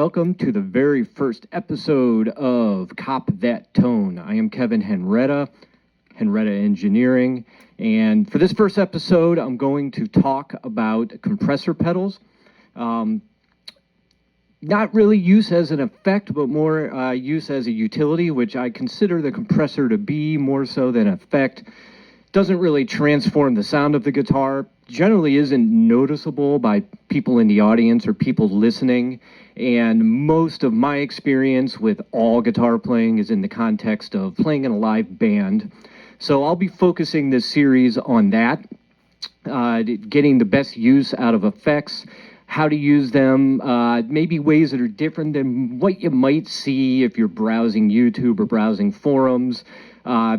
welcome to the very first episode of Cop That Tone. I am Kevin Henretta, Henretta Engineering, and for this first episode, I'm going to talk about compressor pedals. Not really use as an effect, but more use as a utility, which I consider the compressor to be more so than effect. Doesn't really transform the sound of the guitar, generally isn't noticeable by people in the audience or people listening, and most of my experience with all guitar playing is in the context of playing in a live band. So I'll be focusing this series on that, getting the best use out of effects, how to use them, maybe ways that are different than what you might see if you're browsing YouTube or browsing forums,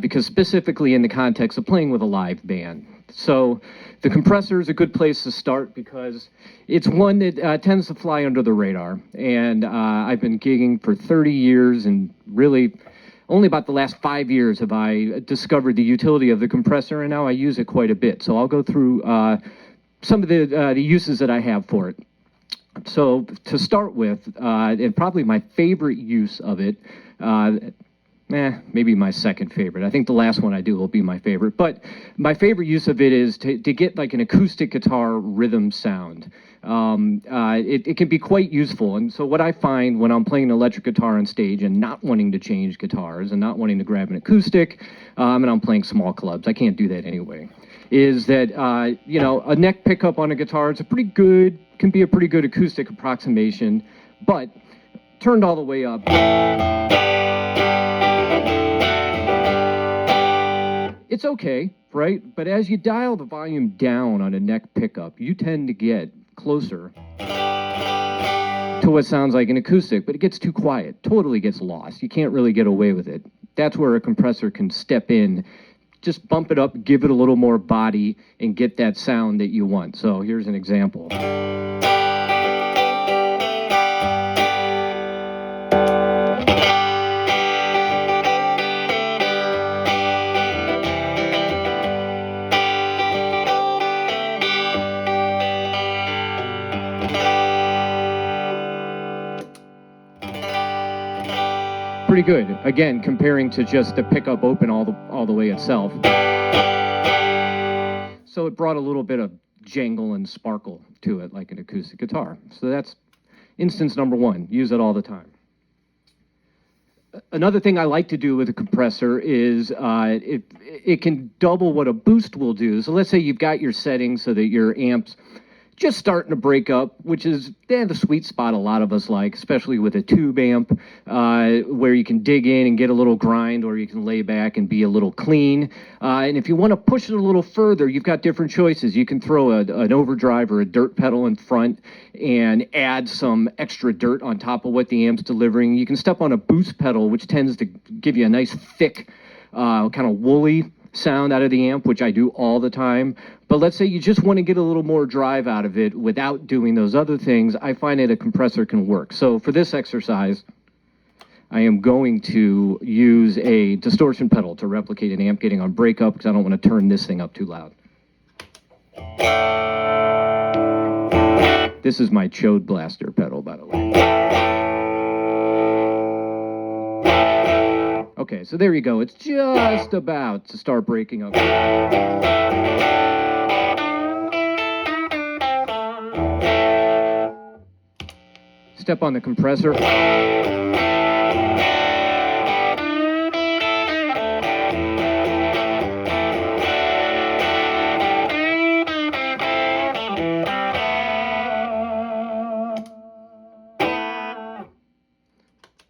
because specifically in the context of playing with a live band. So the compressor is a good place to start because it's one that tends to fly under the radar. And I've been gigging for 30 years, and really only about the last 5 years have I discovered the utility of the compressor, and now I use it quite a bit. So I'll go through some of the uses that I have for it. So to start with, and probably my favorite use of it, maybe my second favorite. I think the last one I do will be my favorite. But my favorite use of it is to get like an acoustic guitar rhythm sound. It can be quite useful. And so what I find when I'm playing an electric guitar on stage and not wanting to change guitars and not wanting to grab an acoustic, and I'm playing small clubs, I can't do that anyway, is that, a neck pickup on a guitar, can be a pretty good acoustic approximation, but turned all the way up, it's okay, right? But as you dial the volume down on a neck pickup, you tend to get closer to what sounds like an acoustic, but it gets too quiet, totally gets lost. You can't really get away with it. That's where a compressor can step in, just bump it up, give it a little more body, and get that sound that you want. So here's an example. Pretty good. Again, comparing to just the pickup open all the way itself. So it brought a little bit of jangle and sparkle to it, like an acoustic guitar. So that's instance number one. Use it all the time. Another thing I like to do with a compressor is it can double what a boost will do. So let's say you've got your settings so that your amp's just starting to break up, which is the sweet spot a lot of us like, especially with a tube amp, where you can dig in and get a little grind, or you can lay back and be a little clean. And if you want to push it a little further, you've got different choices. You can throw an overdrive or a dirt pedal in front and add some extra dirt on top of what the amp's delivering. You can step on a boost pedal, which tends to give you a nice thick, kind of woolly sound out of the amp, which I do all the time. But let's say you just want to get a little more drive out of it without doing those other things. I find that a compressor can work. So for this exercise, I am going to use a distortion pedal to replicate an amp getting on breakup, because I don't want to turn this thing up too loud. This is my Chode Blaster pedal, by the way. Okay, so there you go. It's just about to start breaking up. Step on the compressor.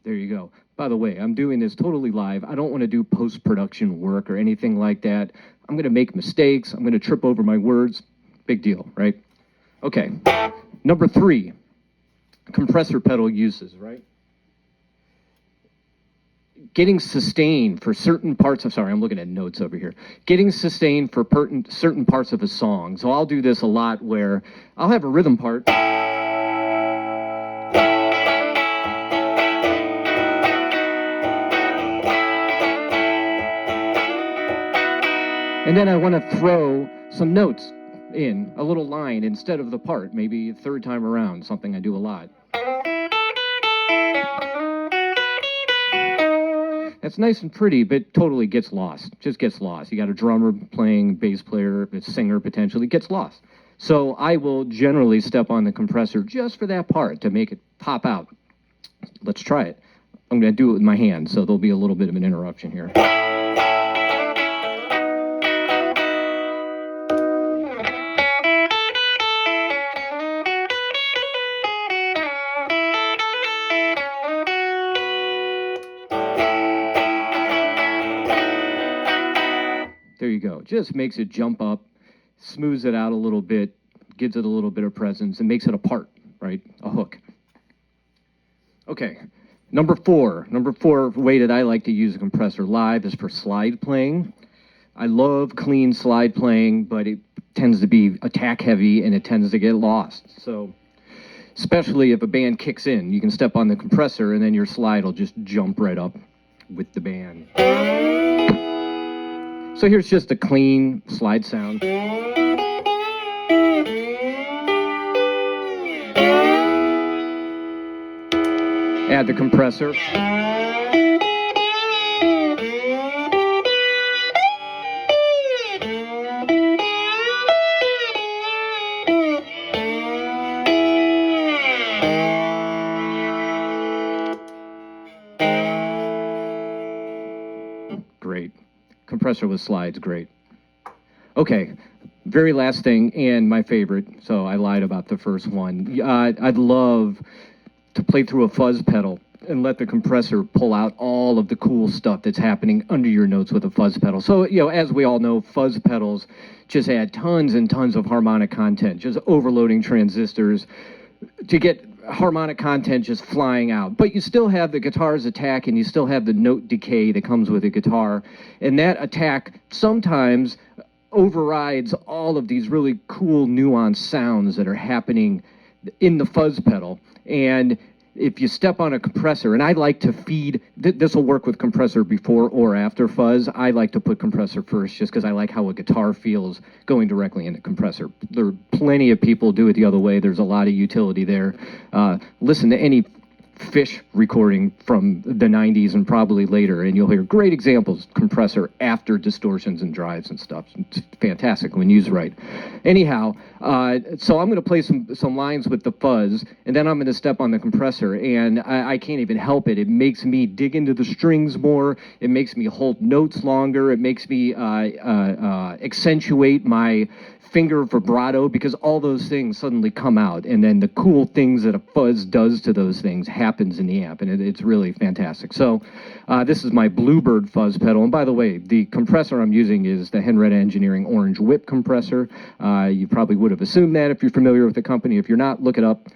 There you go. By the way, I'm doing this totally live. I don't want to do post-production work or anything like that. I'm going to make mistakes. I'm going to trip over my words. Big deal, right? Okay. Number 3, compressor pedal uses, right? Getting sustain for certain parts of, sorry, I'm looking at notes over here. Getting sustain for certain parts of a song. So I'll do this a lot where I'll have a rhythm part. And then I want to throw some notes in, a little line instead of the part, maybe a third time around, something I do a lot. That's nice and pretty, but totally gets lost. Just gets lost. You got a drummer playing, bass player, a singer potentially, gets lost. So I will generally step on the compressor just for that part to make it pop out. Let's try it. I'm going to do it with my hand, so there'll be a little bit of an interruption here. There you go. Just makes it jump up, smooths it out a little bit, gives it a little bit of presence, and makes it a part, right? A hook. Okay, number four way that I like to use a compressor live is for slide playing. I love clean slide playing, but it tends to be attack heavy and it tends to get lost. So, especially if a band kicks in, you can step on the compressor and then your slide will just jump right up with the band. So here's just a clean slide sound. Add the compressor. Great. Compressor with slides, great. Okay, very last thing, and my favorite, so I lied about the first one. I'd love to play through a fuzz pedal and let the compressor pull out all of the cool stuff that's happening under your notes with a fuzz pedal. So, you know, as we all know, fuzz pedals just add tons and tons of harmonic content, just overloading transistors to get harmonic content just flying out. But you still have the guitar's attack and you still have the note decay that comes with a guitar. And that attack sometimes overrides all of these really cool nuanced sounds that are happening in the fuzz pedal. And if you step on a compressor, and I like to feed, this will work with compressor before or after fuzz. I like to put compressor first just because I like how a guitar feels going directly into compressor. There are plenty of people do it the other way. There's a lot of utility there. Listen to any Fish recording from the 90s and probably later, and you'll hear great examples, compressor after distortions and drives and stuff. It's fantastic when used right. Anyhow, so I'm going to play some lines with the fuzz, and then I'm going to step on the compressor, and I can't even help it. It makes me dig into the strings more. It makes me hold notes longer. It makes me accentuate my finger vibrato, because all those things suddenly come out, and then the cool things that a fuzz does to those things happens in the amp, and it's really fantastic. So this is my Bluebird fuzz pedal, and by the way, the compressor I'm using is the Henretta Engineering Orange Whip compressor. You probably would have assumed that if you're familiar with the company. If you're not, look it up.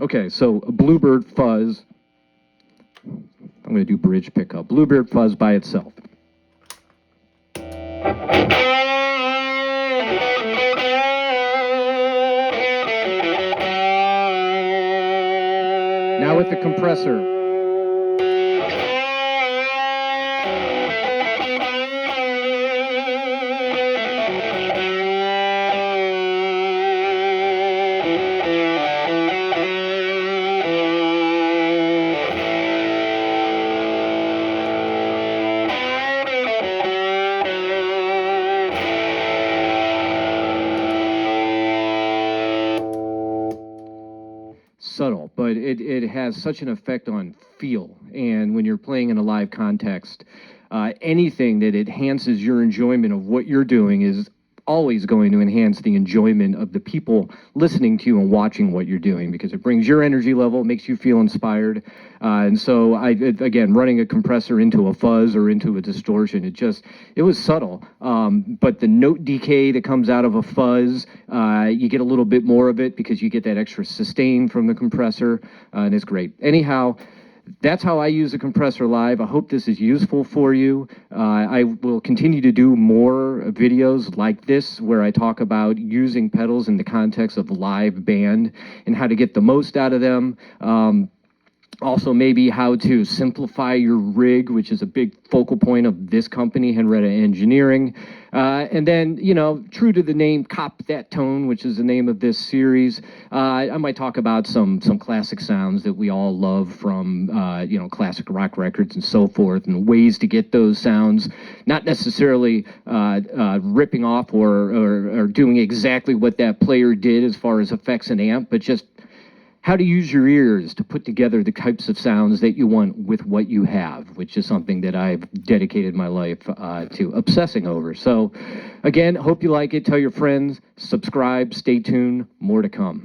Okay, so a Bluebird fuzz. I'm going to do bridge pickup. Bluebird fuzz by itself. Now with the compressor. Subtle, but it has such an effect on feel. And when you're playing in a live context, anything that enhances your enjoyment of what you're doing is always going to enhance the enjoyment of the people listening to you and watching what you're doing, because it brings your energy level, makes you feel inspired. And so again, running a compressor into a fuzz or into a distortion, it was subtle. But the note decay that comes out of a fuzz, you get a little bit more of it because you get that extra sustain from the compressor, and it's great. Anyhow, that's how I use a compressor live. I hope this is useful for you. I will continue to do more videos like this where I talk about using pedals in the context of a live band and how to get the most out of them. Also, maybe how to simplify your rig, which is a big focal point of this company, Henretta Engineering. And then, true to the name, Cop That Tone, which is the name of this series. I might talk about some classic sounds that we all love from, classic rock records and so forth, and ways to get those sounds, not necessarily ripping off or doing exactly what that player did as far as effects and amp, but just how to use your ears to put together the types of sounds that you want with what you have, which is something that I've dedicated my life to obsessing over. So, again, hope you like it. Tell your friends, subscribe, stay tuned, more to come.